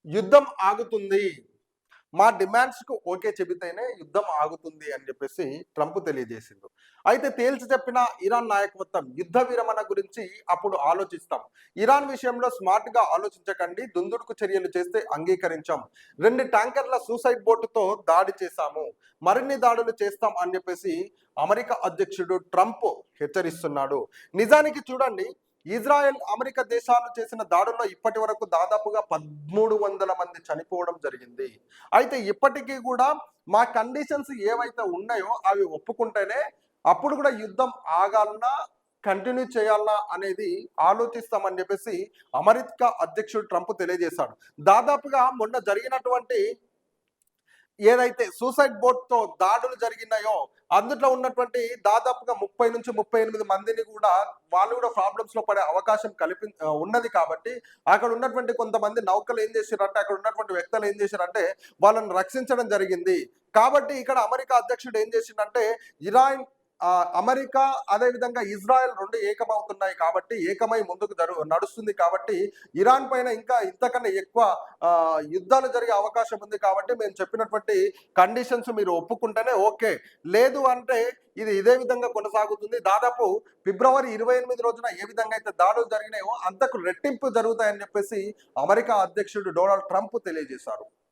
యుద్ధం ఆగుతుంది. మా డిమాండ్స్‌కు ఓకే చెబితేనే యుద్ధం ఆగుతుంది అని చెప్పేసి ట్రంప్ తెలియజేసిండు. అయితే తేల్చి చెప్పిన ఇరాన్ నాయకత్వం యుద్ధ విరమణ గురించి అప్పుడు ఆలోచిస్తాం. ఇరాన్ విషయంలో స్మార్ట్‌గా ఆలోచించకండి. దుందుడుకు చర్యలు చేస్తే అంగీకరించాం. 2 ట్యాంకర్ల సూసైడ్ బోట్‌తో దాడి చేశాము. మరిన్ని దాడులు చేస్తాం అని చెప్పేసి అమెరికా అధ్యక్షుడు ట్రంప్ హెచ్చరిస్తున్నాడు. నిజానికి చూడండి, ఇజ్రాయెల్, అమెరికా దేశాలు చేసిన దాడుల్లో ఇప్పటి వరకు దాదాపుగా 1300 మంది చనిపోవడం జరిగింది. అయితే ఇప్పటికీ కూడా మా కండిషన్స్ ఏవైతే ఉన్నాయో అవి ఒప్పుకుంటేనే అప్పుడు కూడా యుద్ధం ఆగాలన్నా, కంటిన్యూ చేయాలన్నా అనేది ఆలోచిస్తామని చెప్పేసి అమెరికా అధ్యక్షుడు ట్రంప్ తెలియజేశాడు. దాదాపుగా మొన్న జరిగినటువంటి ఏదైతే సూసైడ్ బోట్‌తో దాడులు జరిగినాయో, అందులో ఉన్నటువంటి దాదాపుగా 30-38 మందిని కూడా వాళ్ళు కూడా ప్రాబ్లమ్స్‌లో పడే అవకాశం ఉన్నది కాబట్టి, అక్కడ ఉన్నటువంటి కొంతమంది నౌకలు ఏం చేసిర్రంటే, అక్కడ ఉన్నటువంటి వ్యక్తులు ఏం చేసిర్రంటే, వాళ్ళని రక్షించడం జరిగింది. కాబట్టి ఇక్కడ అమెరికా అధ్యక్షుడు ఏం చేసిండంటే, ఇరాన్ అమెరికా అదేవిధంగా ఇజ్రాయెల్ 2 ఏకమవుతున్నాయి కాబట్టి, ఏకమై ముందుకు నడుస్తుంది కాబట్టి, ఇరాన్ పైన ఇంకా ఇంతకన్నా ఎక్కువ యుద్ధాలు జరిగే అవకాశం ఉంది కాబట్టి, మేము చెప్పినటువంటి కండిషన్స్ మీరు ఒప్పుకుంటేనే ఓకే. లేదు అంటే ఇది ఇదే విధంగా కొనసాగుతుంది. దాదాపు ఫిబ్రవరి 28 రోజున ఏ విధంగా అయితే దాడులు జరిగినాయో అంతకు రెట్టింపు జరుగుతాయని చెప్పేసి అమెరికా అధ్యక్షుడు డొనాల్డ్ ట్రంప్ తెలియజేశారు.